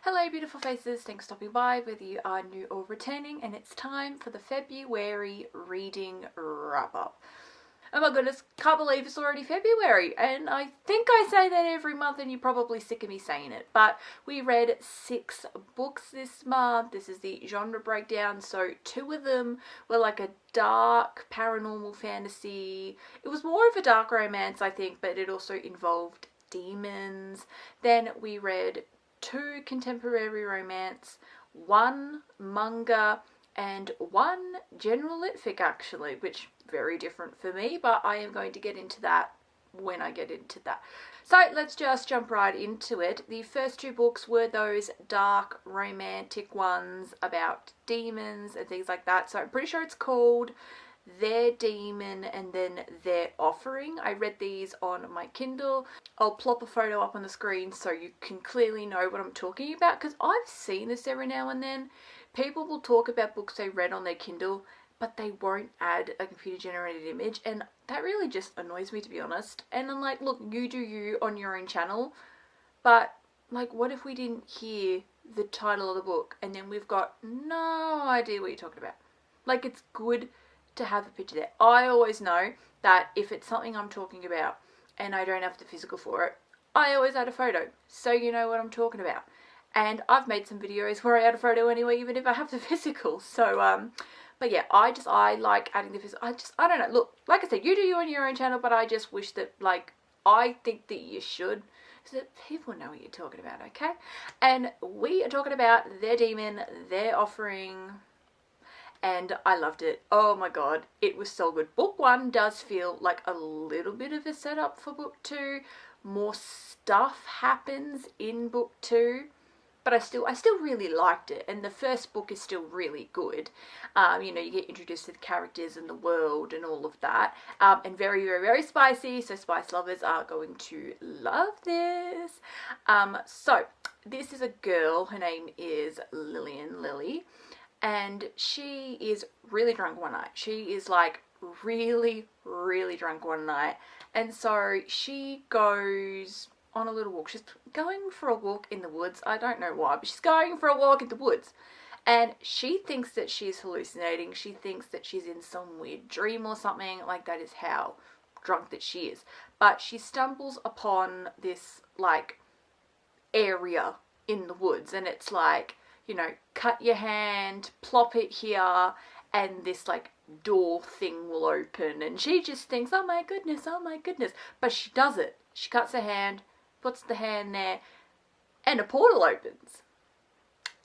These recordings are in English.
Hello beautiful faces, thanks for stopping by whether you are new or returning, and it's time for the February reading wrap up. Oh my goodness, can't believe it's already February, and I think I say that every month and you're probably sick of me saying it, but we read 6 books this month. This is the genre breakdown, so 2 of them were like a dark paranormal fantasy. It was more of a dark romance, I think, but it also involved demons. Then we read 2 contemporary romance, 1 manga, and 1 general lit fic actually, which very different for me, but I am going to get into that when I get into that. So let's just jump right into it. The first 2 books were those dark romantic ones about demons and things like that. So I'm pretty sure it's called Their Demon and then Their Offering. I read these on my Kindle. I'll plop a photo up on the screen so you can clearly know what I'm talking about, because I've seen this every now and then. People will talk about books they read on their Kindle, but they won't add a computer generated image, and that really just annoys me, to be honest. And I'm like, look, you do you on your own channel, but like, what if we didn't hear the title of the book and then we've got no idea what you're talking about? Like, it's good to have a picture there. I always know that if it's something I'm talking about and I don't have the physical for it, I always add a photo so you know what I'm talking about. And I've made some videos where I add a photo anyway, even if I have the physical. So but yeah, I like adding the physical. I don't know, look, like I said, you do you on your own channel, but I just wish that, like, I think that you should, so that people know what you're talking about, okay? And we are talking about Their Demon, Their Offering, and I loved it. Oh my god, it was so good. Book 1 does feel like a little bit of a setup for book 2. More stuff happens in book 2, but I still really liked it, and the first book is still really good. You know, you get introduced to the characters and the world and all of that, and very, very, very spicy, so spice lovers are going to love this. So this is a girl, her name is Lily, and she is really drunk one night. She is like really, really drunk one night, and so she goes on a little walk. She's going for a walk in the woods. I don't know why, but she's going for a walk in the woods. And she thinks that she's hallucinating. She thinks that she's in some weird dream or something. Like, that is how drunk that she is. But she stumbles upon this, like, area in the woods. And it's like, you know, cut your hand, plop it here, and this, like, door thing will open. And she just thinks, oh my goodness, oh my goodness. But she does it. She cuts her hand, puts the hand there, and a portal opens.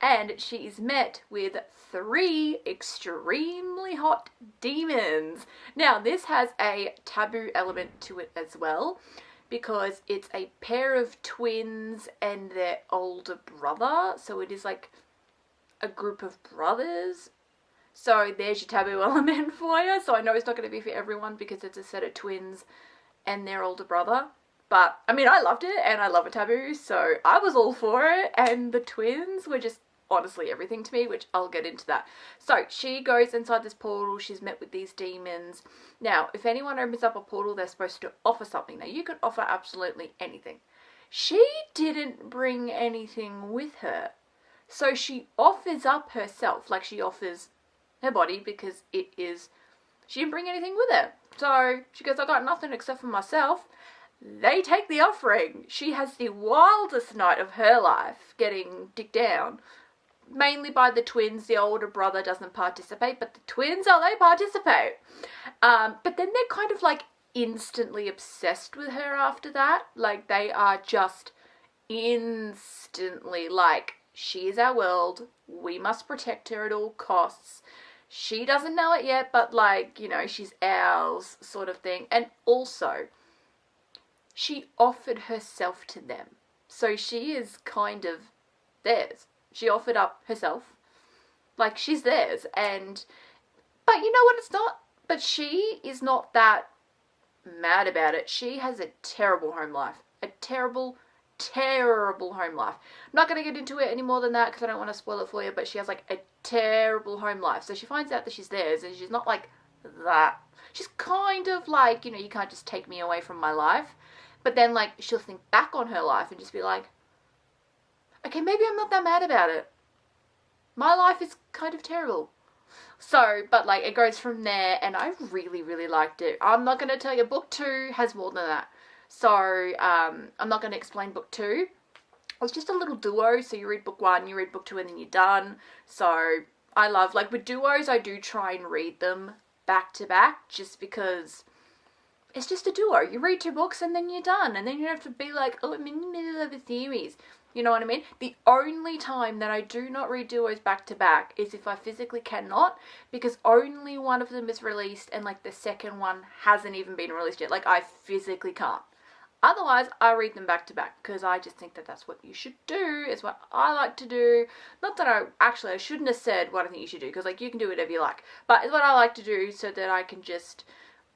And she is met with 3 extremely hot demons. Now, this has a taboo element to it as well, because it's a pair of twins and their older brother. So it is like a group of brothers. So there's your taboo element for you. So I know it's not going to be for everyone because it's a set of twins and their older brother. But, I mean, I loved it, and I love a taboo, so I was all for it, and the twins were just honestly everything to me, which I'll get into that. So, she goes inside this portal, she's met with these demons. Now, if anyone opens up a portal, they're supposed to offer something. Now, you can offer absolutely anything. She didn't bring anything with her, so she offers up herself, like she offers her body, because she didn't bring anything with her. So, she goes, I got nothing except for myself. They take the offering. She has the wildest night of her life getting dicked down. Mainly by the twins. The older brother doesn't participate, but the twins, oh, they participate. But then they're kind of like instantly obsessed with her after that. Like, they are just instantly like, she is our world. We must protect her at all costs. She doesn't know it yet, but like, you know, she's ours sort of thing. And also, she offered herself to them. So she is kind of theirs. She offered up herself. Like, she's theirs. But you know what, it's not. But she is not that mad about it. She has a terrible home life. A terrible, terrible home life. I'm not going to get into it any more than that because I don't want to spoil it for you, but she has like a terrible home life. So she finds out that she's theirs, and she's not like that. She's kind of like, you know, you can't just take me away from my life. But then, like, she'll think back on her life and just be like, Okay, maybe I'm not that mad about it. My life is kind of terrible. So, but like, it goes from there, and I really, really liked it. I'm not going to tell you, book 2 has more than that. So, I'm not going to explain book 2. It's just a little duo, so you read book 1, you read book 2, and then you're done. So, I love, like, with duos, I do try and read them back to back, just because it's just a duo. You read 2 books, and then you're done. And then you don't have to be like, oh, I'm in the middle of a series. You know what I mean? The only time that I do not read duos back to back is if I physically cannot, because only one of them is released and like the second one hasn't even been released yet. Like I physically can't. Otherwise, I read them back to back because I just think that that's what you should do. It's what I like to do. Not that I shouldn't have said what I think you should do, because like you can do whatever you like. But it's what I like to do so that I can just,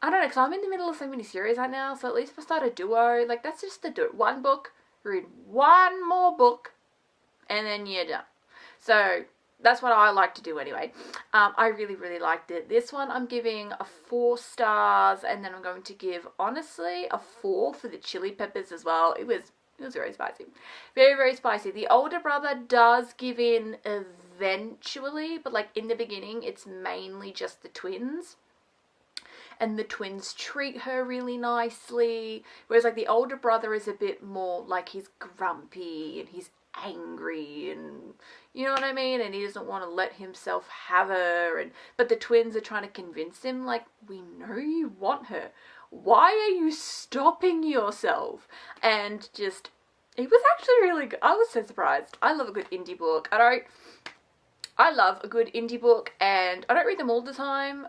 I don't know, because I'm in the middle of so many series right now. So at least if I start a duo, like that's just the do. One book, read one more book, and then you're done. So that's what I like to do anyway. I really, really liked it. This one I'm giving a 4 stars, and then I'm going to give, honestly, a 4 for the chili peppers as well. It was very spicy. Very, very spicy. The older brother does give in eventually, but like in the beginning, it's mainly just the twins. And the twins treat her really nicely. Whereas like the older brother is a bit more like he's grumpy and he's angry, and you know what I mean, and he doesn't want to let himself have her, and but the twins are trying to convince him, like, we know you want her, why are you stopping yourself? And just, it was actually really good. I was so surprised. I love a good indie book. I love a good indie book, and I don't read them all the time,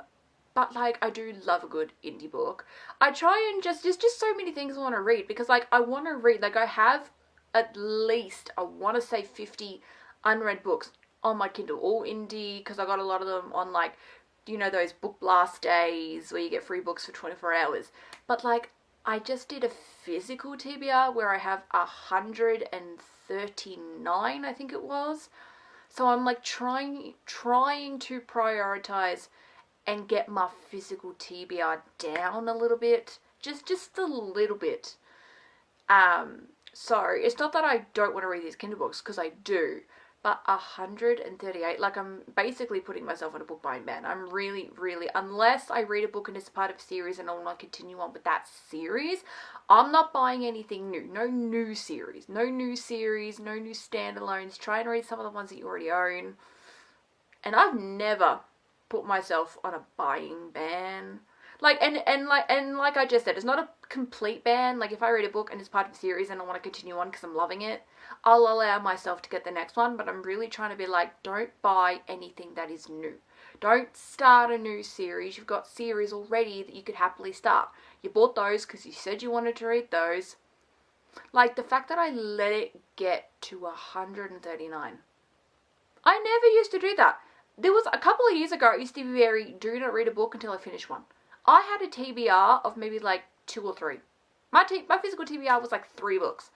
but like I do love a good indie book. I try and there's just so many things I want to read, because like I want to read, like I have at least, I want to say 50 unread books on my Kindle, all indie, because I got a lot of them on like, you know, those book blast days where you get free books for 24 hours. But like, I just did a physical TBR where I have 139, I think it was. So I'm like trying to prioritize and get my physical TBR down a little bit, just a little bit. So it's not that I don't want to read these Kindle books, because I do, but 138, like I'm basically putting myself on a book buying ban. I'm really, unless I read a book and it's part of a series and I want to continue on with that series, I'm not buying anything new. No new series, no new standalones. Try and read some of the ones that you already own. And I've never put myself on a buying ban. Like, and like I just said, it's not a complete ban. Like, if I read a book and it's part of a series and I want to continue on because I'm loving it, I'll allow myself to get the next one. But I'm really trying to be like, don't buy anything that is new. Don't start a new series. You've got series already that you could happily start. You bought those because you said you wanted to read those. Like, the fact that I let it get to 139. I never used to do that. There was a couple of years ago, it used to be very, do not read a book until I finish one. I had a TBR of maybe like 2 or 3. My physical TBR was like 3 books.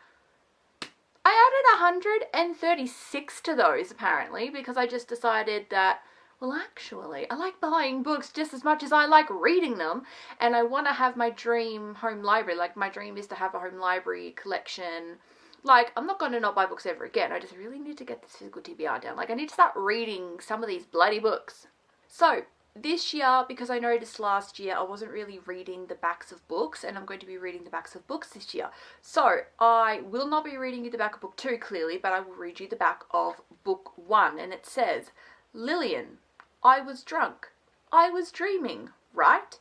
I added 136 to those, apparently, because I just decided that, well, actually, I like buying books just as much as I like reading them, and I want to have my dream home library. Like, my dream is to have a home library collection. Like, I'm not going to not buy books ever again. I just really need to get this physical TBR down. Like, I need to start reading some of these bloody books. So, this year, because I noticed last year I wasn't really reading the backs of books, and I'm going to be reading the backs of books this year. So, I will not be reading you the back of book 2, clearly, but I will read you the back of book 1. And it says, Lillian, I was drunk. I was dreaming, right?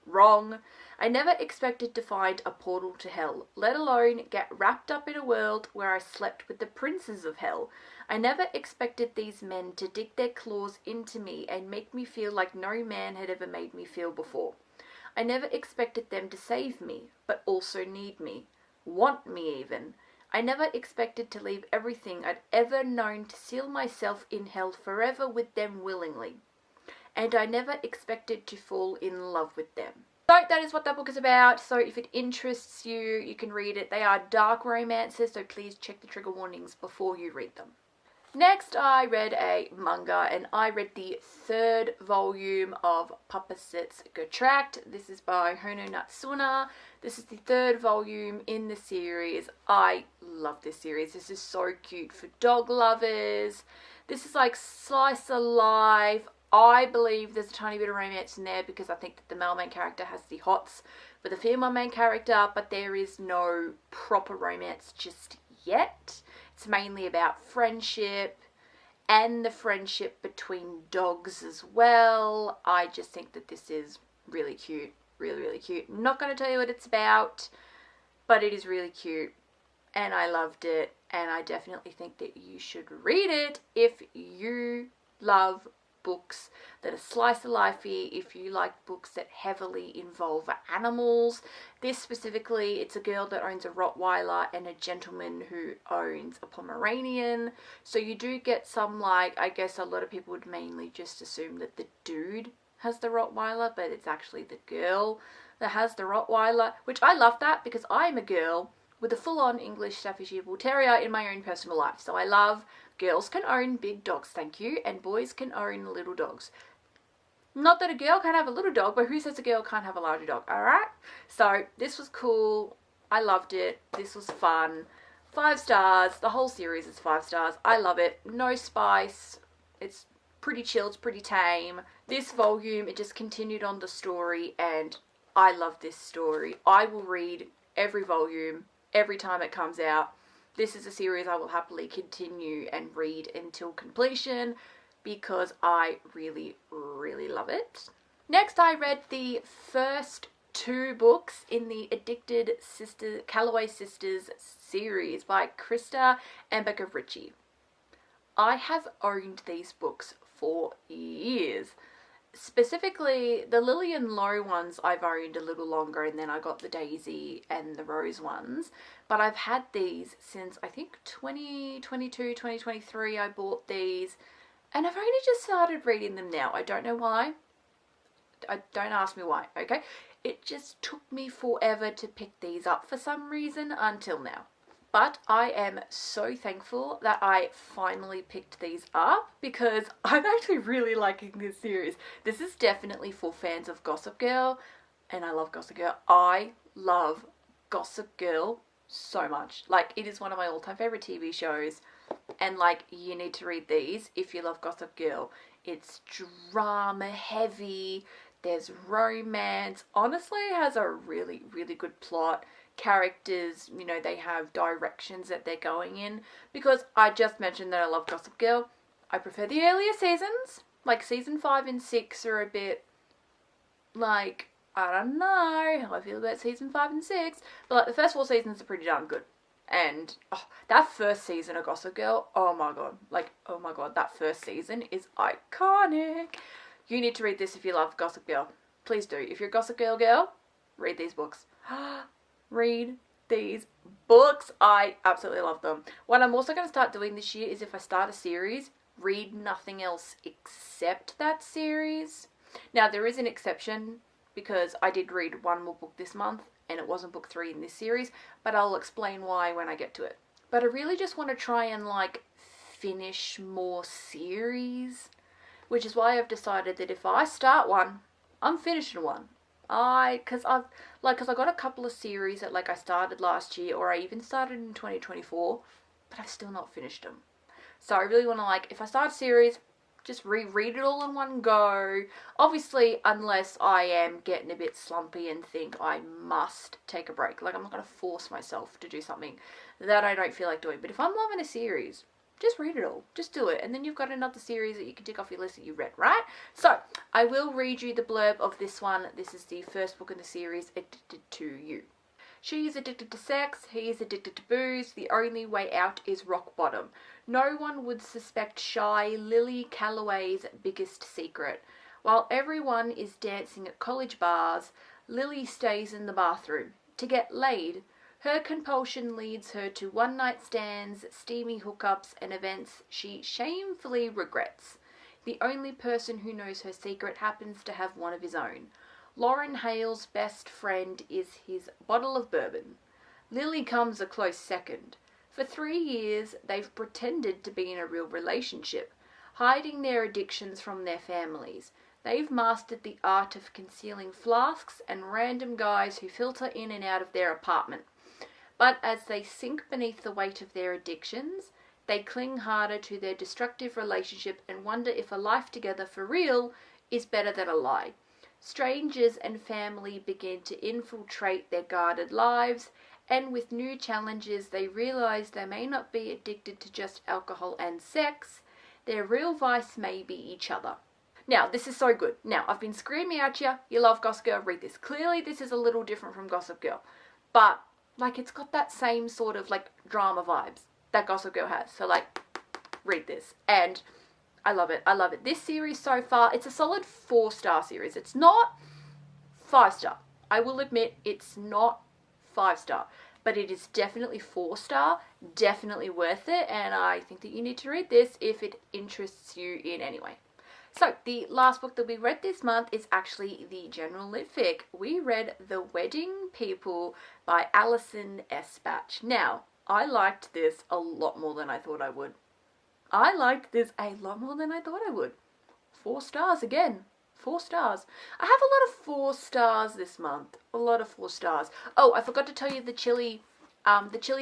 Wrong. I never expected to find a portal to hell, let alone get wrapped up in a world where I slept with the princes of hell. I never expected these men to dig their claws into me and make me feel like no man had ever made me feel before. I never expected them to save me, but also need me, want me even. I never expected to leave everything I'd ever known to seal myself in hell forever with them willingly. And I never expected to fall in love with them. So that is what that book is about. So if it interests you, you can read it. They are dark romances, so please check the trigger warnings before you read them. Next, I read a manga, and I read the 3rd volume of Puppet's Tract. This is by Hono Natsuna. This is the 3rd volume in the series. I love this series. This is so cute for dog lovers. This is like slice of life. I believe there's a tiny bit of romance in there because I think that the male main character has the hots for the female main character, but there is no proper romance just yet. It's mainly about friendship and the friendship between dogs as well. I just think that this is really cute. Really, really cute. I'm not going to tell you what it's about, but it is really cute. And I loved it. And I definitely think that you should read it if you love books that are slice of lifey, if you like books that heavily involve animals. This specifically, it's a girl that owns a Rottweiler and a gentleman who owns a Pomeranian. So you do get some, like, I guess a lot of people would mainly just assume that the dude has the Rottweiler, but it's actually the girl that has the Rottweiler, which I love that because I'm a girl with a full-on English Staffordshire Bull Terrier in my own personal life. So I love girls can own big dogs, thank you, and boys can own little dogs. Not that a girl can't have a little dog, but who says a girl can't have a larger dog, alright? So this was cool. I loved it. This was fun. 5 stars. The whole series is 5 stars. I love it. No spice. It's pretty chill. It's pretty tame. This volume, it just continued on the story, and I love this story. I will read every volume every time it comes out. This is a series I will happily continue and read until completion because I really, really love it. Next, I read the first 2 books in the Addicted Sister Calloway Sisters series by Krista and Becca Ritchie. I have owned these books for years. Specifically, the Lily and Low ones I've owned a little longer, and then I got the Daisy and the Rose ones. But I've had these since, I think, 2022, 2023 I bought these. And I've only just started reading them now. I don't know why. Don't ask me why, okay? It just took me forever to pick these up for some reason until now. But I am so thankful that I finally picked these up because I'm actually really liking this series. This is definitely for fans of Gossip Girl, and I love Gossip Girl. I love Gossip Girl so much. Like, it is one of my all-time favorite TV shows, and like, you need to read these if you love Gossip Girl. It's drama heavy, there's romance. Honestly, it has a really, really good plot. Characters, you know, they have directions that they're going in, because I just mentioned that I love Gossip Girl. I prefer the earlier seasons, like season 5 and 6 are a bit like, I don't know how I feel about season 5 and 6, but like the first 4 seasons are pretty darn good. And that first season of Gossip Girl, oh my god, like, oh my god, that first season is iconic. You need to read this if you love Gossip Girl. Please do. If you're a Gossip Girl, read these books. Read these books. I absolutely love them. What I'm also going to start doing this year is if I start a series, read nothing else except that series. Now, there is an exception because I did read one more book this month and it wasn't book 3 in this series, but I'll explain why when I get to it. But I really just want to try and like finish more series, which is why I've decided that if I start one, I'm finishing one. Cause I got a couple of series that like I started last year, or I even started in 2024, but I've still not finished them. So I really want to, like, if I start a series, just reread it all in one go. Obviously, unless I am getting a bit slumpy and think I must take a break. Like, I'm not going to force myself to do something that I don't feel like doing. But if I'm loving a series, just read it all. Just do it. And then you've got another series that you can tick off your list that you read, right? So, I will read you the blurb of this one. This is the first book in the series, Addicted to You. She is addicted to sex, he is addicted to booze, the only way out is rock bottom. No one would suspect shy Lily Calloway's biggest secret. While everyone is dancing at college bars, Lily stays in the bathroom to get laid. Her compulsion leads her to one-night stands, steamy hookups, and events she shamefully regrets. The only person who knows her secret happens to have one of his own. Lauren Hale's best friend is his bottle of bourbon. Lily comes a close second. For 3 years, they've pretended to be in a real relationship, hiding their addictions from their families. They've mastered the art of concealing flasks and random guys who filter in and out of their apartment. But as they sink beneath the weight of their addictions, they cling harder to their destructive relationship and wonder if a life together for real is better than a lie. Strangers and family begin to infiltrate their guarded lives, and with new challenges they realize they may not be addicted to just alcohol and sex. Their real vice may be each other. Now, this is so good. Now, I've been screaming at you, you love Gossip Girl, read this. Clearly, this is a little different from Gossip Girl, but, like, it's got that same sort of, like, drama vibes that Gossip Girl has. So, like, read this. And I love it. I love it. This series so far, it's a solid 4-star series. It's not 5-star. I will admit it's not 5-star, but it is definitely 4-star, definitely worth it, and I think that you need to read this if it interests you in any way. So, the last book that we read this month is actually the general lit fic. We read The Wedding People by Alison S. Batch. Now, I liked this a lot more than I thought I would. 4 stars again. 4 stars. I have a lot of 4 stars this month. A lot of 4 stars. Oh, I forgot to tell you the chili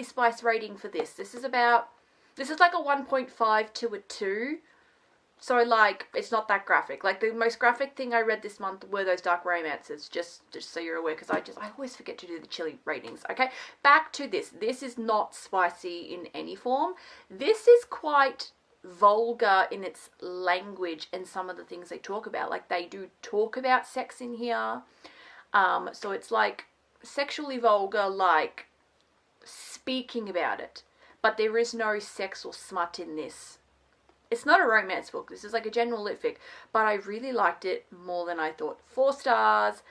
spice rating for this. This is like a 1.5 to a 2. So, like, it's not that graphic. Like, the most graphic thing I read this month were those dark romances, just so you're aware, because I always forget to do the chili ratings, okay? Back to this. This is not spicy in any form. This is quite vulgar in its language and some of the things they talk about. Like, they do talk about sex in here. So it's, like, sexually vulgar, like, speaking about it. But there is no sex or smut in this. It's not a romance book. This is like a general lit fic, but I really liked it more than I thought. 4 stars,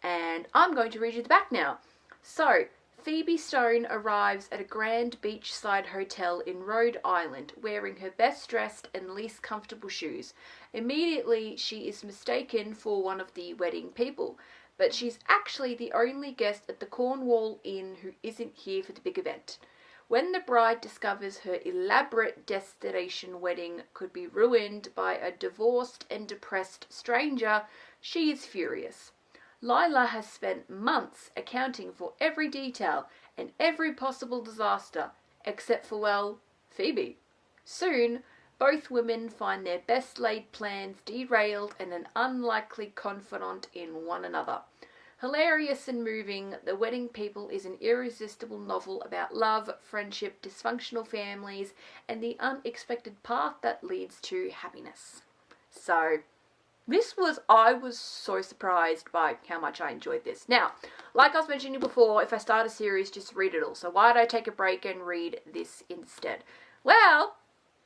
and I'm going to read you the back now. So, Phoebe Stone arrives at a grand beachside hotel in Rhode Island, wearing her best dressed and least comfortable shoes. Immediately, she is mistaken for one of the wedding people, but she's actually the only guest at the Cornwall Inn who isn't here for the big event. When the bride discovers her elaborate destination wedding could be ruined by a divorced and depressed stranger, she is furious. Lila has spent months accounting for every detail and every possible disaster, except for, well, Phoebe. Soon, both women find their best laid plans derailed and an unlikely confidant in one another. Hilarious and moving, The Wedding People is an irresistible novel about love, friendship, dysfunctional families, and the unexpected path that leads to happiness. So, I was so surprised by how much I enjoyed this. Now, like I was mentioning before, if I start a series, just read it all. So why did I take a break and read this instead? Well,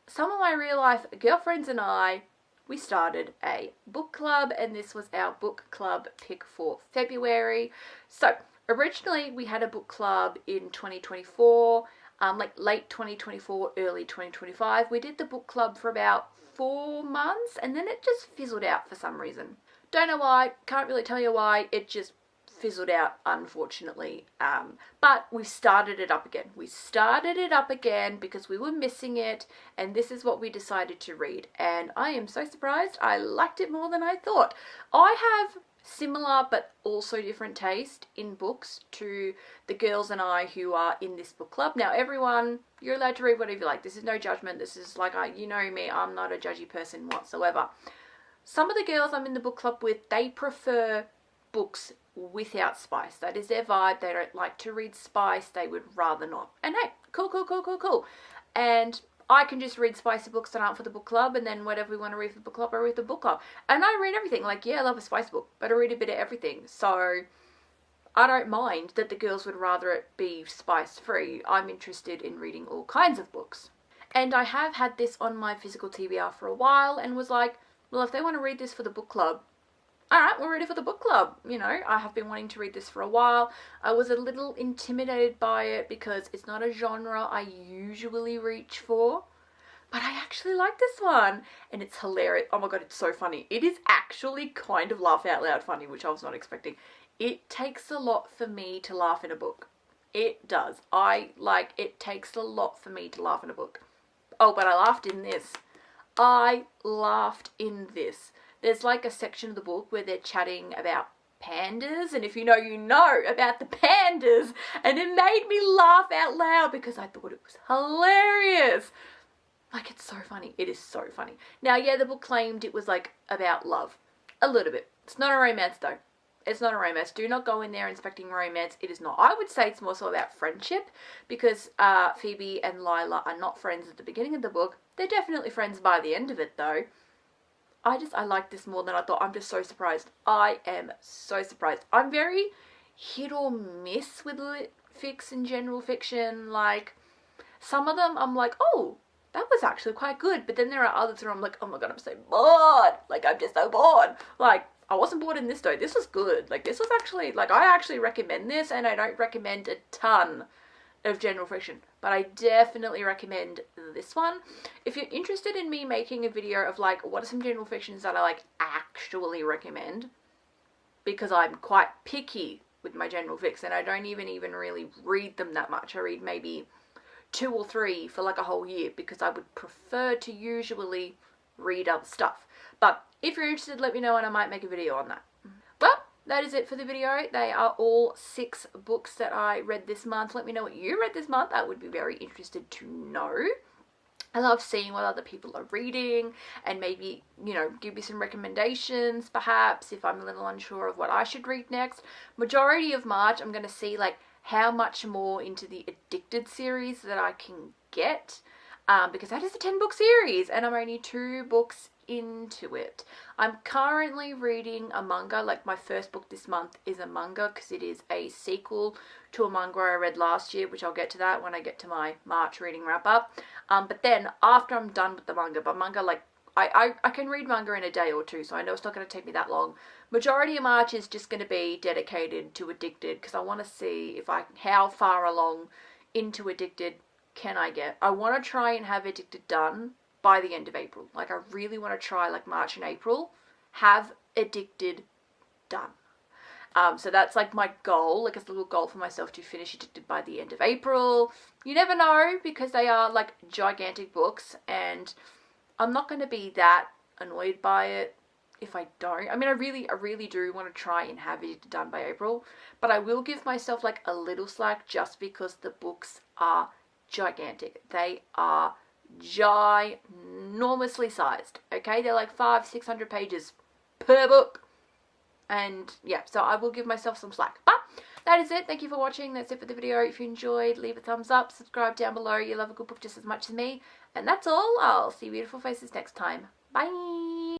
some of my real life girlfriends and I, we started a book club, and this was our book club pick for February. So, originally we had a book club in 2024, like late 2024, early 2025. We did the book club for about 4 months, and then it just fizzled out for some reason. Don't know why, can't really tell you why, it just fizzled out, unfortunately. But we started it up again. We started it up again because we were missing it, and this is what we decided to read. And I am so surprised. I liked it more than I thought. I have similar but also different taste in books to the girls and I who are in this book club. Now, everyone, you're allowed to read whatever you like. This is no judgment. This is like, you know me, I'm not a judgy person whatsoever. Some of the girls I'm in the book club with, they prefer books without spice. That is their vibe. They don't like to read spice. They would rather not. And hey, cool. And I can just read spicy books that aren't for the book club, and then whatever we want to read for the book club, I read the book club. And I read everything. Like, yeah, I love a spice book, but I read a bit of everything. So I don't mind that the girls would rather it be spice free. I'm interested in reading all kinds of books. And I have had this on my physical TBR for a while and was like, well, if they want to read this for the book club, alright, we're ready for the book club. You know, I have been wanting to read this for a while. I was a little intimidated by it because it's not a genre I usually reach for. But I actually like this one. And it's hilarious. Oh my god, it's so funny. It is actually kind of laugh out loud funny, which I was not expecting. It takes a lot for me to laugh in a book. It does. It takes a lot for me to laugh in a book. Oh, but I laughed in this. I laughed in this. There's like a section of the book where they're chatting about pandas, and if you know about the pandas, and it made me laugh out loud because I thought it was hilarious. Like, it's so funny. It is so funny. Now, yeah, the book claimed it was like about love. A little bit. It's not a romance though. It's not a romance. Do not go in there expecting romance. It is not. I would say it's more so about friendship, because Phoebe and Lila are not friends at the beginning of the book. They're definitely friends by the end of it though. I like this more than I thought. I'm just so surprised. I am so surprised. I'm very hit or miss with lit fics and general fiction. Like, some of them I'm like, oh, that was actually quite good. But then there are others where I'm like, oh my god, I'm so bored. Like, I'm just so bored. Like, I wasn't bored in this though. This was good. Like, this was actually, like, I actually recommend this, and I don't recommend a ton of general fiction, but I definitely recommend this one. If you're interested in me making a video of like, what are some general fictions that I like actually recommend, because I'm quite picky with my general fics, and I don't even really read them that much. I read maybe 2 or 3 for like a whole year, because I would prefer to usually read other stuff. But if you're interested, let me know and I might make a video on that. Well, that is it for the video. They are all 6 books that I read this month. Let me know what you read this month. I would be very interested to know. I love seeing what other people are reading, and maybe, you know, give me some recommendations perhaps if I'm a little unsure of what I should read next. Majority of March, I'm going to see like how much more into the Addicted series that I can get, because that is a 10-book series and I'm only 2 books into it. I'm currently reading a manga. Like, my first book this month is a manga, because it is a sequel to a manga I read last year, which I'll get to that when I get to my March reading wrap up. But then after I'm done with the manga, but manga, like, I can read manga in a day or 2, so I know it's not going to take me that long. Majority of March is just going to be dedicated to Addicted, because I want to see how far along into Addicted can I get. I want to try and have Addicted done by the end of April. Like, I really want to try, like, March and April, have Addicted done. So that's like my goal, like a little goal for myself, to finish Addicted by the end of April. You never know, because they are like gigantic books, and I'm not going to be that annoyed by it if I don't. I mean, I really do want to try and have it done by April, but I will give myself like a little slack, just because the books are gigantic. They are ginormously sized, okay? They're like 500-600 pages per book, and yeah, so I will give myself some slack. But that is it. Thank you for watching. That's it for the video. If you enjoyed, leave a thumbs up, subscribe down below. You love a good book just as much as me, and that's all. I'll see you beautiful faces next time. Bye.